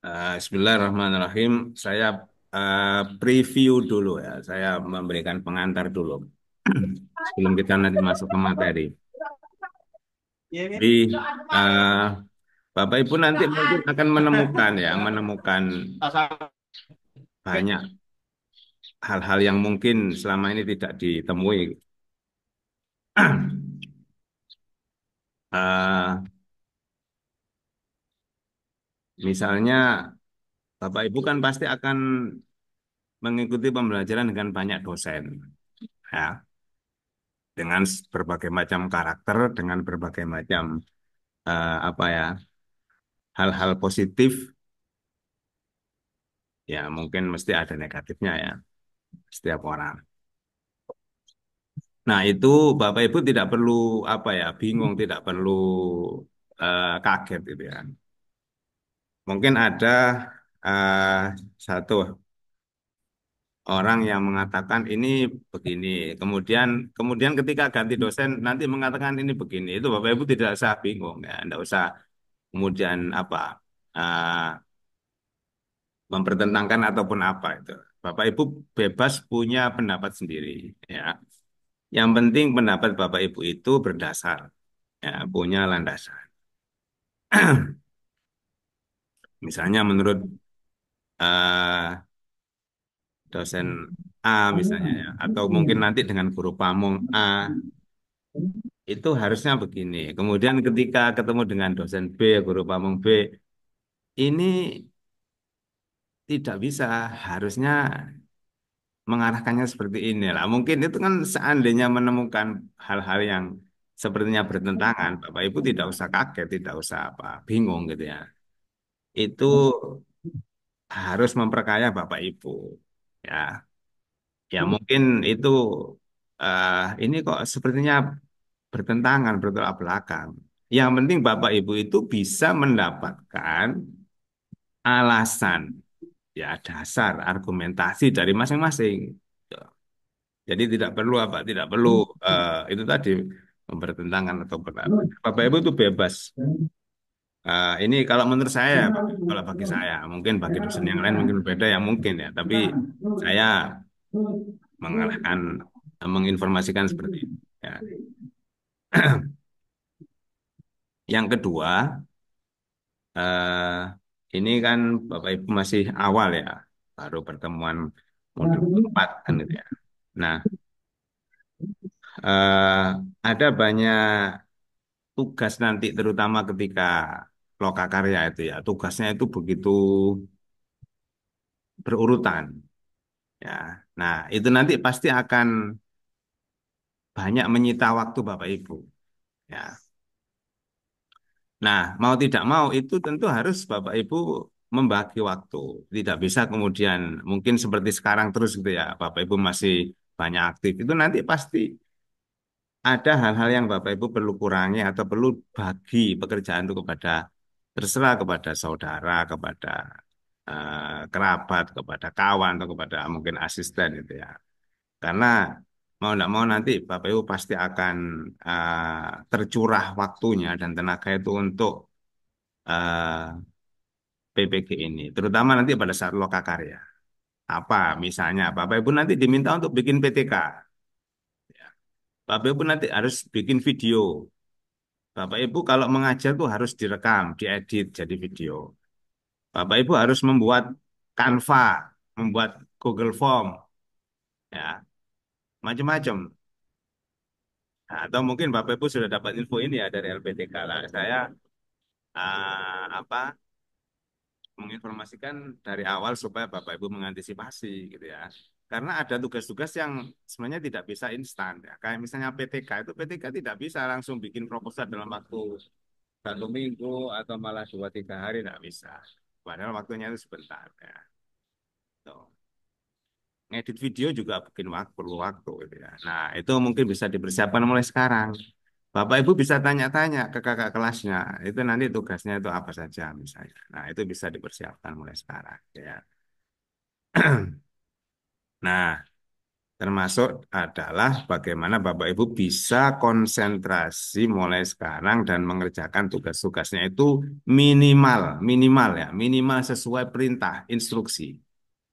Bismillahirrahmanirrahim. Saya preview dulu ya. Saya memberikan pengantar dulu sebelum kita nanti masuk ke materi. Jadi eh, Bapak Ibu nanti mungkin akan menemukan ya, menemukan banyak hal-hal yang mungkin selama ini tidak ditemui. Eh, Misalnya Bapak Ibu kan pasti akan mengikuti pembelajaran dengan banyak dosen, ya, dengan berbagai macam karakter, dengan berbagai macam apa ya, hal-hal positif, ya mungkin mesti ada negatifnya ya, setiap orang. Nah, itu Bapak Ibu tidak perlu apa ya, bingung, tidak perlu kaget gitu ya. Mungkin ada eh, satu orang yang mengatakan ini begini, kemudian kemudian ketika ganti dosen nanti mengatakan ini begini. Itu Bapak Ibu tidak usah bingung ya, tidak usah kemudian apa eh, mempertentangkan ataupun apa itu. Bapak Ibu bebas punya pendapat sendiri ya. Yang penting pendapat Bapak Ibu itu berdasar, ya, punya landasan. Misalnya menurut eh, dosen A misalnya ya, atau mungkin nanti dengan guru pamong A itu harusnya begini. Kemudian ketika ketemu dengan dosen B, guru pamong B, ini tidak bisa, harusnya mengarahkannya seperti ini lah. Mungkin itu kan seandainya menemukan hal-hal yang sepertinya bertentangan, Bapak Ibu tidak usah kaget, tidak usah apa, bingung gitu ya. Itu harus memperkaya Bapak Ibu. Ya, ya mungkin itu ini kok sepertinya bertentangan, bertolak belakang. Yang penting Bapak Ibu itu bisa mendapatkan alasan, ya dasar argumentasi dari masing-masing. Jadi tidak perlu apa, tidak perlu itu tadi mempertentangkan atau berapa. Bapak Ibu itu bebas. Ini kalau menurut saya, ya, kalau bagi saya, mungkin bagi dosen yang lain mungkin berbeda ya mungkin ya. Tapi saya mengarahkan, menginformasikan seperti itu. Ya. Yang kedua, eh, ini kan Bapak Ibu masih awal ya, baru pertemuan modul keempat kan gitu ya. Nah, ada banyak tugas nanti terutama ketika lokakarya itu ya tugasnya itu begitu berurutan ya. Nah, itu nanti pasti akan banyak menyita waktu Bapak Ibu ya. Nah, mau tidak mau itu tentu harus Bapak Ibu membagi waktu. Tidak bisa kemudian mungkin seperti sekarang terus gitu ya. Bapak Ibu masih banyak aktif. Itu nanti pasti ada hal-hal yang Bapak Ibu perlu kurangi atau perlu bagi pekerjaan itu kepada terserah kepada saudara, kepada kerabat, kepada kawan atau kepada mungkin asisten gitu ya. Karena mau tidak mau nanti Bapak Ibu pasti akan tercurah waktunya dan tenaga itu untuk PPG ini, terutama nanti pada saat lokakarya. Apa misalnya Bapak Ibu nanti diminta untuk bikin PTK. Ya. Bapak Ibu nanti harus bikin video. Bapak Ibu kalau mengajar tuh harus direkam, diedit jadi video. Bapak Ibu harus membuat Canva, membuat Google Form, ya, macam-macam. Nah, atau mungkin Bapak Ibu sudah dapat info ini ya dari LPTK lah. Saya apa menginformasikan dari awal supaya Bapak Ibu mengantisipasi gitu ya. Karena ada tugas-tugas yang sebenarnya tidak bisa instan ya. Kayak misalnya PTK itu PTK tidak bisa langsung bikin proposal dalam waktu 1 minggu atau malah 2 3 hari tidak bisa. Padahal waktunya itu sebentar ya. Tuh. Ngedit video juga bikin waktu, perlu waktu gitu ya. Nah, itu mungkin bisa dipersiapkan mulai sekarang. Bapak Ibu bisa tanya-tanya ke kakak kelasnya, itu nanti tugasnya itu apa saja misalnya. Nah, itu bisa dipersiapkan mulai sekarang ya. Nah, Termasuk adalah bagaimana Bapak Ibu bisa konsentrasi mulai sekarang dan mengerjakan tugas-tugasnya itu minimal, minimal ya, minimal sesuai perintah, instruksi.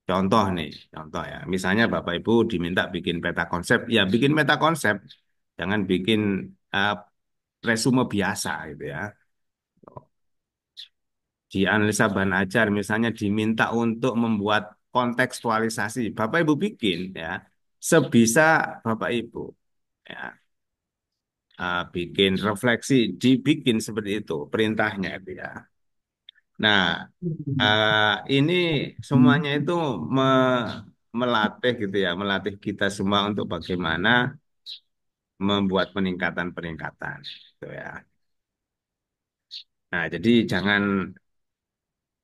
Contoh nih, contoh ya. Misalnya Bapak Ibu diminta bikin peta konsep, ya bikin peta konsep. Jangan bikin uh, resume biasa gitu ya. Di analisa bahan ajar misalnya diminta untuk membuat kontekstualisasi. Bapak Ibu bikin ya. Sebisa Bapak Ibu ya. Bikin refleksi, dibikin seperti itu perintahnya itu ya. Nah, ini semuanya itu melatih gitu ya, melatih kita semua untuk bagaimana membuat peningkatan-peningkatan gitu ya. Nah, jadi jangan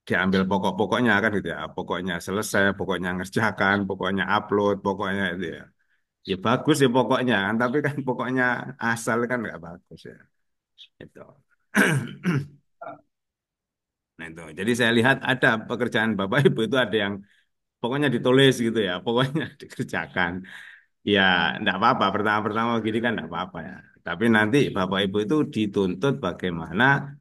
diambil pokok-pokoknya kan gitu ya. Pokoknya selesai, pokoknya ngerjakan, pokoknya upload, pokoknya itu ya. Ya bagus ya pokoknya kan, tapi kan pokoknya asal kan nggak bagus ya. Itu. Nah itu. Jadi saya lihat ada pekerjaan Bapak Ibu itu ada yang pokoknya ditulis gitu ya, pokoknya dikerjakan. Ya, enggak apa-apa. Pertama-pertama gini kan enggak apa-apa ya. Tapi nanti Bapak Ibu itu dituntut bagaimana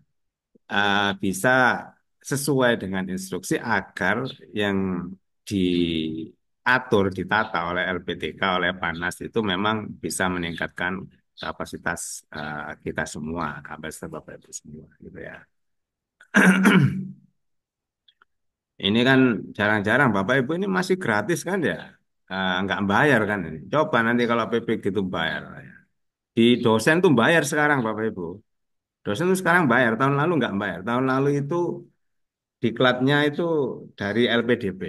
bisa sesuai dengan instruksi agar yang diatur, ditata oleh LPTK, oleh PANAS itu memang bisa meningkatkan kapasitas kita semua, kapasitas Bapak Ibu semua gitu ya. Ini kan jarang-jarang Bapak Ibu ini masih gratis kan ya? Nggak bayar kan ini. Coba nanti kalau PP gitu bayar. Di dosen tuh bayar sekarang Bapak Ibu. Dosen tuh sekarang bayar. Tahun lalu nggak bayar. Tahun lalu itu diklatnya itu dari LPDP.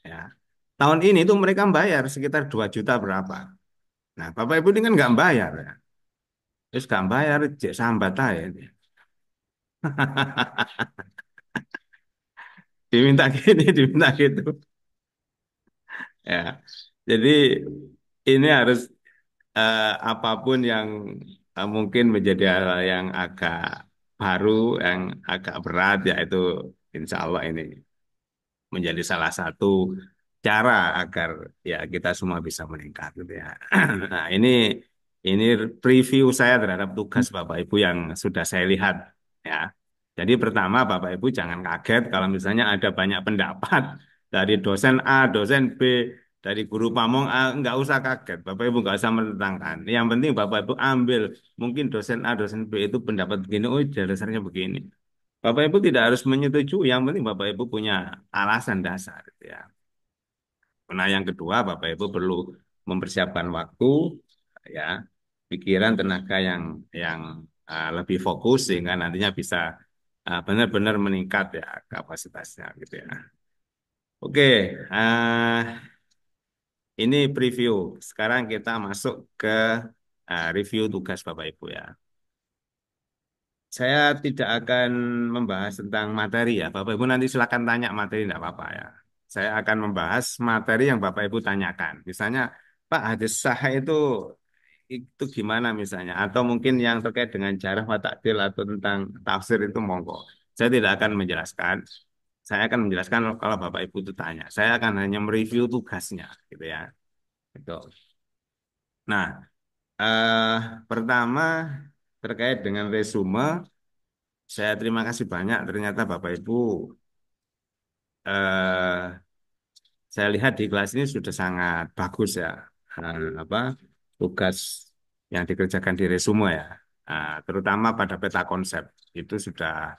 Ya. Tahun ini tuh mereka bayar sekitar 2 juta berapa. Nah Bapak Ibu ini kan nggak bayar ya. Terus nggak bayar, cek sambat aja. Diminta gini, diminta gitu. Ya. Jadi ini harus apapun yang mungkin menjadi hal yang agak baru, yang agak berat, yaitu insya Allah ini menjadi salah satu cara agar ya kita semua bisa meningkat gitu ya. Nah, ini preview saya terhadap tugas Bapak Ibu yang sudah saya lihat ya. Jadi pertama Bapak Ibu jangan kaget kalau misalnya ada banyak pendapat dari dosen A, dosen B, dari guru pamong A, nggak usah kaget. Bapak Ibu nggak usah menentangkan. Yang penting Bapak Ibu ambil mungkin dosen A, dosen B itu pendapat begini, oh dasarnya begini. Bapak Ibu tidak harus menyetujui, yang penting Bapak Ibu punya alasan dasar gitu ya. Nah, yang kedua Bapak Ibu perlu mempersiapkan waktu ya, pikiran, tenaga yang lebih fokus sehingga nantinya bisa benar-benar meningkat ya kapasitasnya gitu ya. Oke, ini preview. Sekarang kita masuk ke review tugas Bapak Ibu ya. Saya tidak akan membahas tentang materi ya. Bapak Ibu nanti silakan tanya materi, tidak apa-apa ya. Saya akan membahas materi yang Bapak Ibu tanyakan. Misalnya, Pak hadis sahih itu gimana misalnya? Atau mungkin yang terkait dengan jarh wa ta'dil atau tentang tafsir itu monggo. Saya tidak akan menjelaskan. Saya akan menjelaskan kalau Bapak Ibu itu tanya. Saya akan hanya mereview tugasnya, gitu ya. Itu. Nah, eh, pertama terkait dengan resume. Saya terima kasih banyak. Ternyata Bapak Ibu, eh, saya lihat di kelas ini sudah sangat bagus ya. Apa tugas yang dikerjakan di resume ya. Terutama pada peta konsep itu sudah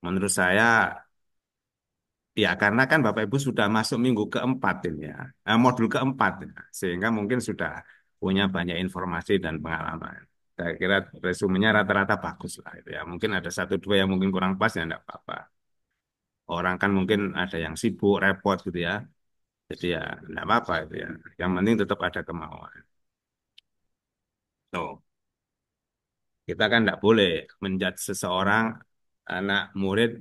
menurut saya ya karena kan Bapak Ibu sudah masuk minggu keempat ini ya, modul keempat ya. Sehingga mungkin sudah punya banyak informasi dan pengalaman. Saya kira resumenya rata-rata bagus lah itu ya. Mungkin ada satu dua yang mungkin kurang pas ya enggak apa-apa. Orang kan mungkin ada yang sibuk, repot gitu ya. Jadi ya enggak apa-apa itu ya. Yang penting tetap ada kemauan. Tuh, kita kan enggak boleh menjudge seseorang anak murid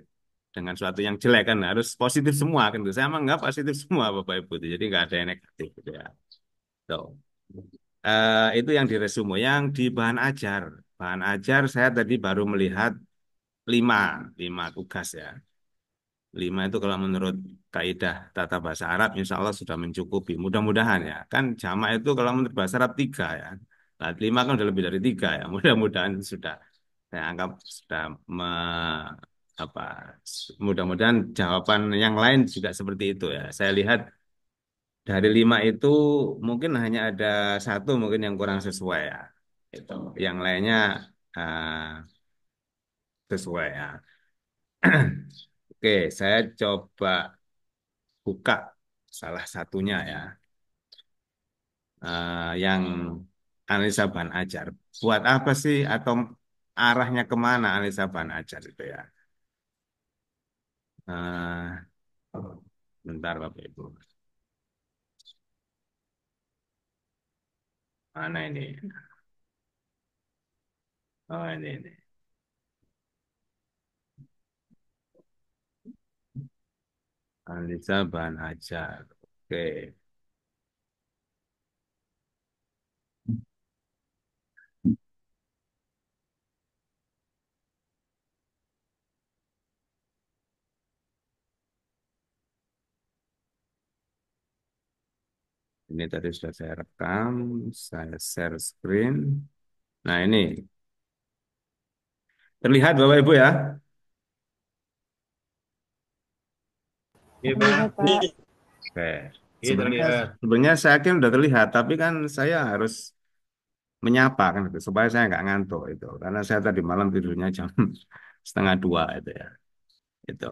dengan suatu yang jelek kan harus positif semua kan tuh. Saya emang enggak positif semua Bapak Ibu tuh. Jadi enggak ada yang negatif gitu ya. Tuh. Itu yang di resume. Yang di bahan ajar. Bahan ajar saya tadi baru melihat lima, lima tugas ya. Lima itu kalau menurut kaidah tata bahasa Arab, insya Allah sudah mencukupi. Mudah-mudahan ya. Kan jamak itu kalau menurut bahasa Arab tiga ya. Nah, lima kan udah lebih dari tiga ya. Mudah-mudahan sudah, saya anggap sudah apa? Mudah-mudahan jawaban yang lain juga seperti itu ya. Saya lihat dari lima itu mungkin hanya ada satu mungkin yang kurang sesuai ya. Itu. Yang lainnya uh, sesuai ya. Oke, saya coba buka salah satunya ya, yang analisa bahan ajar. Buat apa sih atau arahnya kemana analisa bahan ajar itu ya? Eh, Bentar Bapak Ibu, mana ini? Oh ini. Analisa bahan ajar. Oke, ini tadi sudah saya rekam, saya share screen. Nah ini terlihat Bapak Ibu ya? Iya, Terlihat, Pak. Pak. Oke. Iya, Sebenarnya terlihat. sebenarnya saya yakin udah terlihat, tapi kan saya harus menyapa kan gitu, supaya saya nggak ngantuk itu karena saya tadi malam tidurnya jam setengah dua itu ya itu.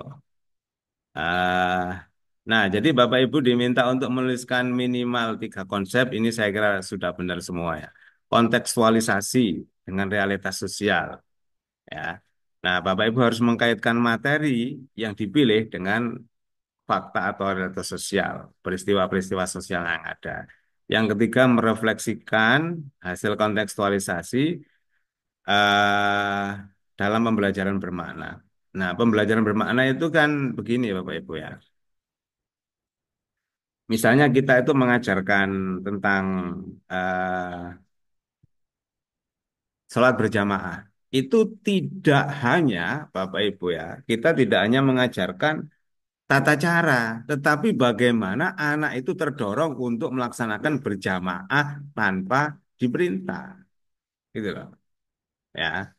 Ah, nah jadi Bapak Ibu diminta untuk menuliskan minimal tiga konsep ini saya kira sudah benar semua ya. Kontekstualisasi dengan realitas sosial ya. Nah Bapak Ibu harus mengkaitkan materi yang dipilih dengan fakta atau realitas sosial, peristiwa-peristiwa sosial yang ada. Yang ketiga, merefleksikan hasil kontekstualisasi eh, dalam pembelajaran bermakna. Nah, pembelajaran bermakna itu kan begini, Bapak Ibu ya. Misalnya kita itu mengajarkan tentang eh, sholat berjamaah. Itu tidak hanya, Bapak Ibu ya, kita tidak hanya mengajarkan tata cara, tetapi bagaimana anak itu terdorong untuk melaksanakan berjamaah tanpa diperintah, gitu loh. Ya,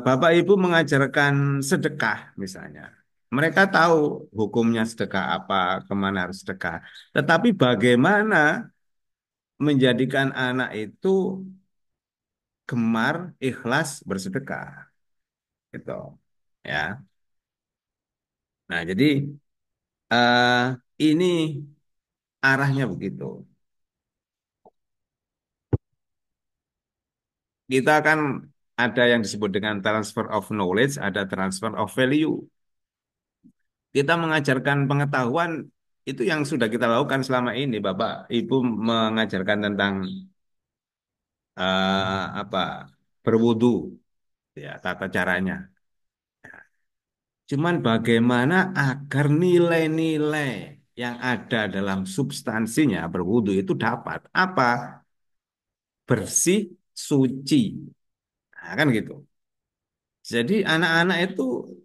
Bapak Ibu mengajarkan sedekah misalnya. Mereka tahu hukumnya sedekah apa, kemana harus sedekah. Tetapi bagaimana menjadikan anak itu gemar, ikhlas bersedekah, gitu. Ya. Nah, jadi ini arahnya begitu. Kita kan ada yang disebut dengan transfer of knowledge, ada transfer of value. Kita mengajarkan pengetahuan itu yang sudah kita lakukan selama ini, Bapak Ibu mengajarkan tentang apa berwudu, ya tata caranya. Cuman bagaimana agar nilai-nilai yang ada dalam substansinya berwudu itu dapat apa? Bersih, suci. Nah, kan gitu. Jadi anak-anak itu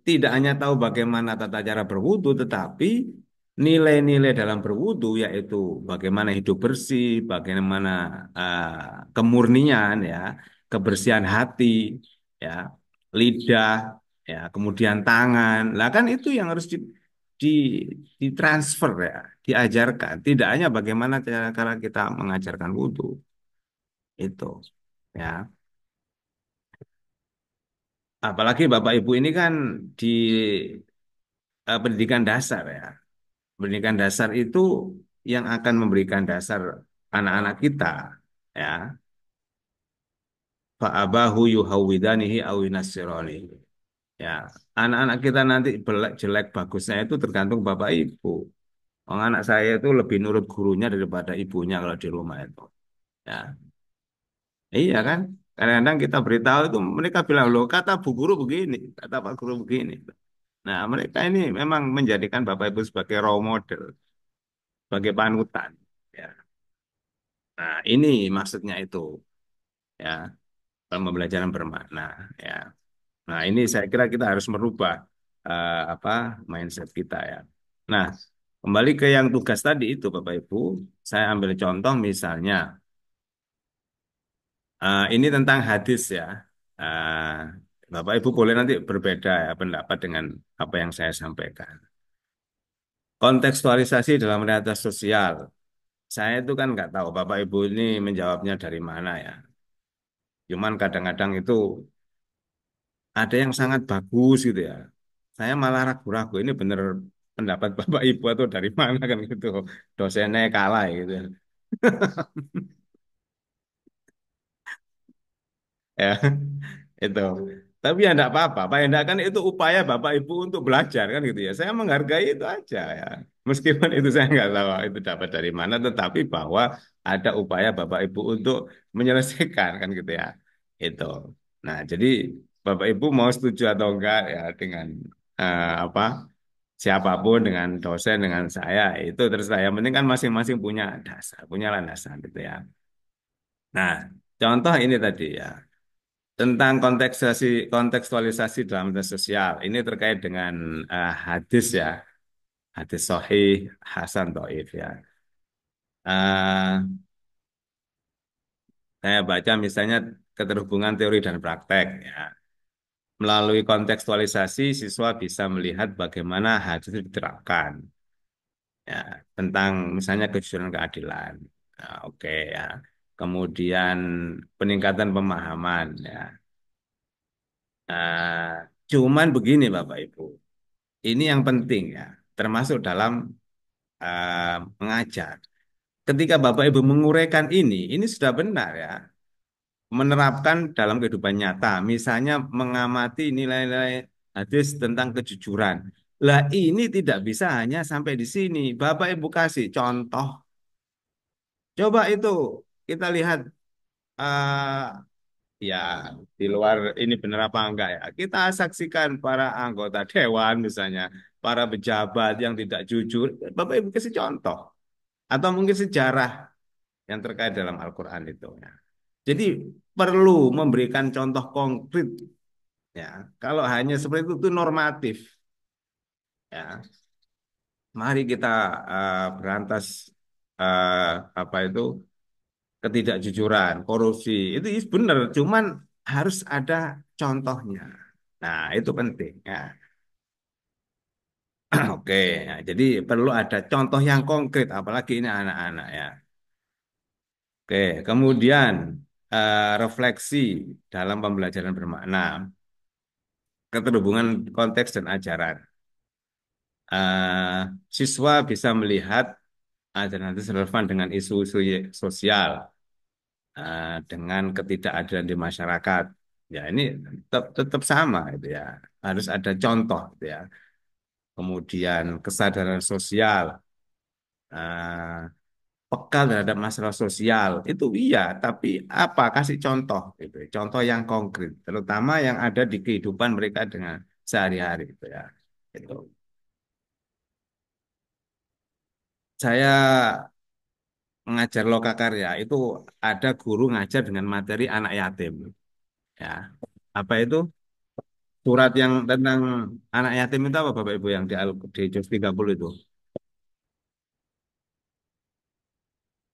tidak hanya tahu bagaimana tata cara berwudu, tetapi nilai-nilai dalam berwudu yaitu bagaimana hidup bersih, bagaimana kemurnian ya, kebersihan hati, ya, lidah, ya, kemudian tangan. Lah kan itu yang harus di, ditransfer ya, diajarkan. Tidak hanya bagaimana cara kita mengajarkan wudu itu, ya. Apalagi Bapak Ibu ini kan di pendidikan dasar ya. Pendidikan dasar itu yang akan memberikan dasar anak-anak kita ya. Fa'abahu yuhawwidanihi aw yunassiranihi. Ya, anak-anak kita nanti jelek bagusnya itu tergantung Bapak Ibu. Orang anak saya itu lebih nurut gurunya daripada ibunya kalau di rumah itu. Ya, iya kan? Kadang-kadang kita beritahu itu mereka bilang loh kata Bu Guru begini, kata Pak Guru begini. Nah, mereka ini memang menjadikan Bapak Ibu sebagai role model, sebagai panutan. Ya. Nah, ini maksudnya itu, ya, pembelajaran bermakna, ya. Nah, ini saya kira kita harus merubah apa mindset kita ya. Nah, kembali ke yang tugas tadi itu Bapak Ibu, saya ambil contoh misalnya ini tentang hadis ya. Eh, Bapak Ibu boleh nanti berbeda ya pendapat dengan apa yang saya sampaikan. Kontekstualisasi dalam realitas sosial. Saya itu kan nggak tahu Bapak Ibu ini menjawabnya dari mana ya. Cuman kadang-kadang itu ada yang sangat bagus gitu ya. Saya malah ragu-ragu ini bener pendapat Bapak Ibu atau dari mana kan gitu. Dosennya kalah gitu. Ya, itu. Tapi ya enggak apa-apa. Pak Endak kan itu upaya Bapak Ibu untuk belajar kan gitu ya. Saya menghargai itu aja ya. Meskipun itu saya nggak tahu itu dapat dari mana, tetapi bahwa ada upaya Bapak Ibu untuk menyelesaikan kan gitu ya. Itu. Nah, jadi Bapak Ibu mau setuju atau enggak ya dengan apa siapapun dengan dosen dengan saya itu terus saya yang penting kan masing-masing punya dasar, punya landasan gitu ya. Nah, contoh ini tadi ya tentang kontekstualisasi dalam media sosial. Ini terkait dengan hadis ya, hadis sahih Hasan Dhaif ya. Eh, saya baca misalnya keterhubungan teori dan praktek ya. Melalui kontekstualisasi, siswa bisa melihat bagaimana hadis itu diterapkan ya tentang misalnya kejujuran keadilan. Nah, oke ya. Kemudian peningkatan pemahaman ya. Cuman begini Bapak Ibu. Ini yang penting ya, termasuk dalam mengajar. Ketika Bapak Ibu menguraikan ini sudah benar ya, menerapkan dalam kehidupan nyata. Misalnya mengamati nilai-nilai hadis tentang kejujuran. Lah ini tidak bisa hanya sampai di sini. Bapak Ibu kasih contoh. Coba itu kita lihat ya di luar ini benar apa enggak ya. Kita saksikan para anggota dewan misalnya, para pejabat yang tidak jujur. Bapak Ibu kasih contoh. Atau mungkin sejarah yang terkait dalam Al-Quran itu. Ya. Jadi perlu memberikan contoh konkret. Ya, kalau hanya seperti itu normatif. Ya, mari kita berantas eh, apa itu ketidakjujuran, korupsi. Itu benar, cuman harus ada contohnya. Nah, itu penting. Ya. Oke, ya, jadi perlu ada contoh yang konkret, apalagi ini anak-anak ya. Oke, kemudian refleksi dalam pembelajaran bermakna, keterhubungan konteks dan ajaran. Siswa bisa melihat ajaran itu relevan dengan isu-isu sosial, dengan ketidakadilan di masyarakat. Ya, ini tetap sama itu ya. Harus ada contoh gitu ya. Kemudian kesadaran sosial, eh, peka terhadap masalah sosial itu iya, tapi apa kasih contoh gitu, contoh yang konkret, terutama yang ada di kehidupan mereka dengan sehari-hari itu ya. Itu saya mengajar lokakarya itu ada guru ngajar dengan materi anak yatim ya. Apa itu surat yang tentang anak yatim itu apa Bapak Ibu yang di juz 30 itu?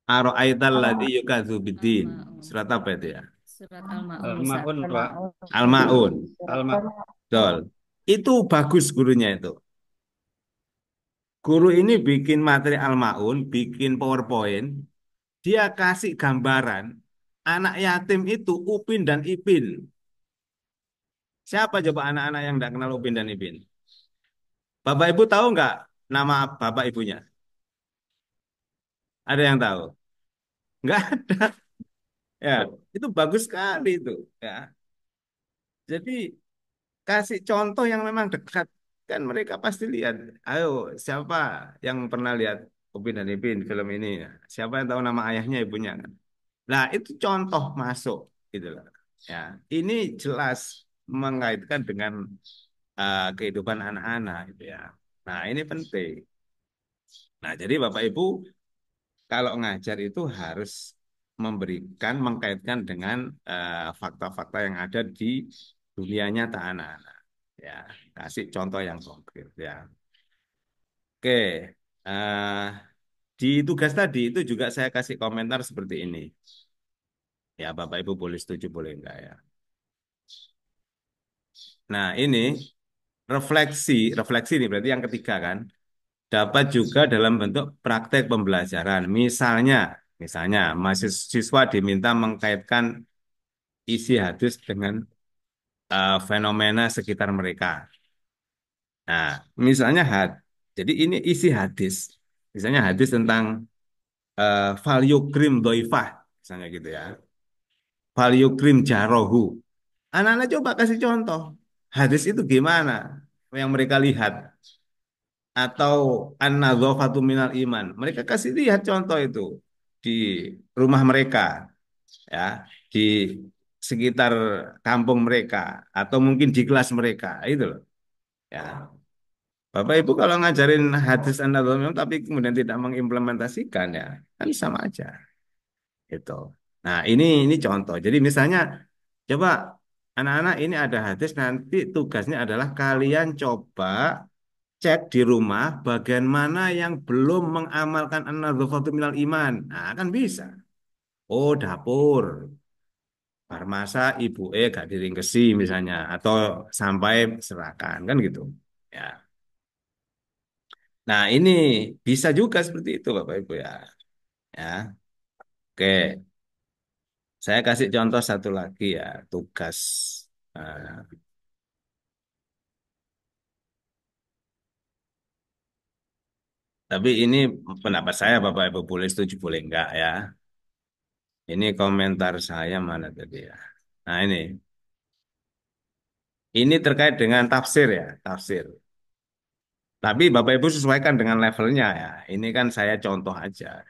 Aro'aital ladzi yukadzu biddin. Al-Maun. Surat apa itu ya? Surat Al-Maun, Ustaz. Al-Maun, Pak. Al-Maun. Al-Ma. Betul. Itu bagus gurunya itu. Guru ini bikin materi Al-Maun, bikin PowerPoint, dia kasih gambaran anak yatim itu Upin dan Ipin. Siapa coba anak-anak yang tidak kenal Upin dan Ipin? Bapak Ibu tahu nggak nama bapak ibunya? Ada yang tahu? Nggak ada. Ya, itu bagus sekali itu. Ya, jadi kasih contoh yang memang dekat kan mereka pasti lihat. Ayo, siapa yang pernah lihat Upin dan Ipin film ini? Siapa yang tahu nama ayahnya ibunya kan? Nah, itu contoh masuk gitu loh. Ya, ini jelas mengaitkan dengan kehidupan anak-anak gitu ya. Nah, ini penting. Nah, jadi Bapak Ibu kalau ngajar itu harus memberikan mengkaitkan dengan fakta-fakta yang ada di dunia nyata anak-anak. Ya, kasih contoh yang konkret ya. Oke, eh, di tugas tadi itu juga saya kasih komentar seperti ini. Ya, Bapak Ibu boleh setuju boleh enggak ya. Nah, ini refleksi ini berarti yang ketiga kan. Dapat juga dalam bentuk praktek pembelajaran. Misalnya mahasiswa diminta mengkaitkan isi hadis dengan fenomena sekitar mereka. Nah, misalnya jadi ini isi hadis. Misalnya hadis tentang value krim doifah, misalnya gitu ya. Value krim jarohu. Anak-anak coba kasih contoh. Hadis itu gimana yang mereka lihat? Atau an-nadzafatu minal iman. Mereka kasih lihat contoh itu di rumah mereka, ya, di sekitar kampung mereka, atau mungkin di kelas mereka, itu loh. Ya, Bapak Ibu kalau ngajarin hadis an-nadzafatu tapi kemudian tidak mengimplementasikan ya, kan sama aja. Itu. Nah, ini contoh. Jadi misalnya coba anak-anak ini ada hadis nanti tugasnya adalah kalian coba cek di rumah bagian mana yang belum mengamalkan an-nadzafatu minal iman. Nah, kan bisa. Oh, dapur. Bar masa ibu gak diringkesi misalnya atau sampai serakan kan gitu. Ya. Nah, ini bisa juga seperti itu Bapak Ibu ya. Ya. Oke. Saya kasih contoh satu lagi ya, tugas. Nah, tapi ini pendapat saya, Bapak Ibu boleh setuju, boleh enggak ya. Ini komentar saya mana tadi ya. Nah ini terkait dengan tafsir ya, tafsir. Tapi Bapak Ibu sesuaikan dengan levelnya ya. Ini kan saya contoh aja.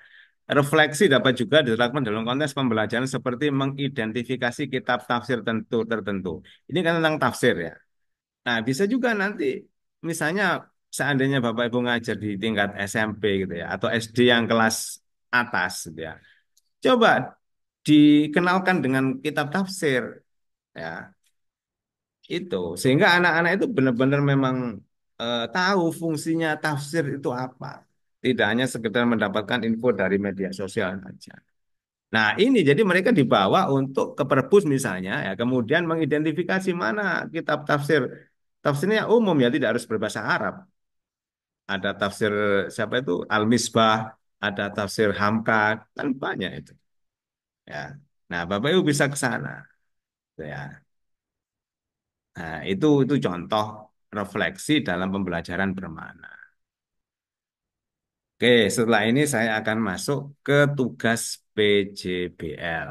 Refleksi dapat juga dilakukan dalam konteks pembelajaran seperti mengidentifikasi kitab tafsir tertentu. Ini kan tentang tafsir ya. Nah, bisa juga nanti misalnya seandainya Bapak Ibu ngajar di tingkat SMP gitu ya atau SD yang kelas atas gitu ya. Coba dikenalkan dengan kitab tafsir ya. Itu sehingga anak-anak itu benar-benar memang tahu fungsinya tafsir itu apa. Tidak hanya sekedar mendapatkan info dari media sosial saja. Nah, ini jadi mereka dibawa untuk ke perpus misalnya ya, kemudian mengidentifikasi mana kitab tafsir. Tafsirnya umum ya, tidak harus berbahasa Arab. Ada tafsir siapa itu Al-Misbah, ada tafsir Hamka, kan banyak itu. Ya. Nah, Bapak Ibu bisa ke sana, ya. Nah, itu contoh refleksi dalam pembelajaran bermakna. Oke, setelah ini saya akan masuk ke tugas PJBL.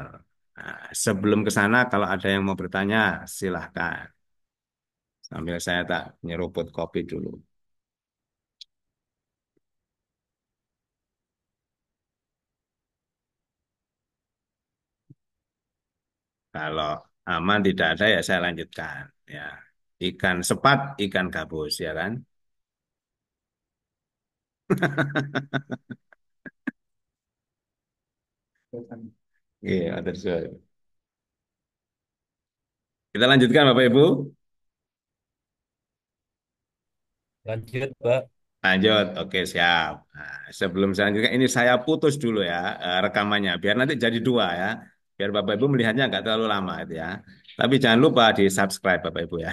Nah, sebelum ke sana, kalau ada yang mau bertanya, silahkan. Sambil saya tak nyeruput kopi dulu. Kalau aman tidak ada ya saya lanjutkan. Ya, ikan sepat, ikan gabus, ya kan? Iya, terus. Kita lanjutkan Bapak Ibu. Lanjut, Pak. Lanjut, oke siap. Nah, sebelum saya lanjutkan, ini saya putus dulu ya rekamannya, biar nanti jadi dua ya. Biar Bapak Ibu melihatnya nggak terlalu lama itu ya. Tapi jangan lupa di subscribe Bapak Ibu ya.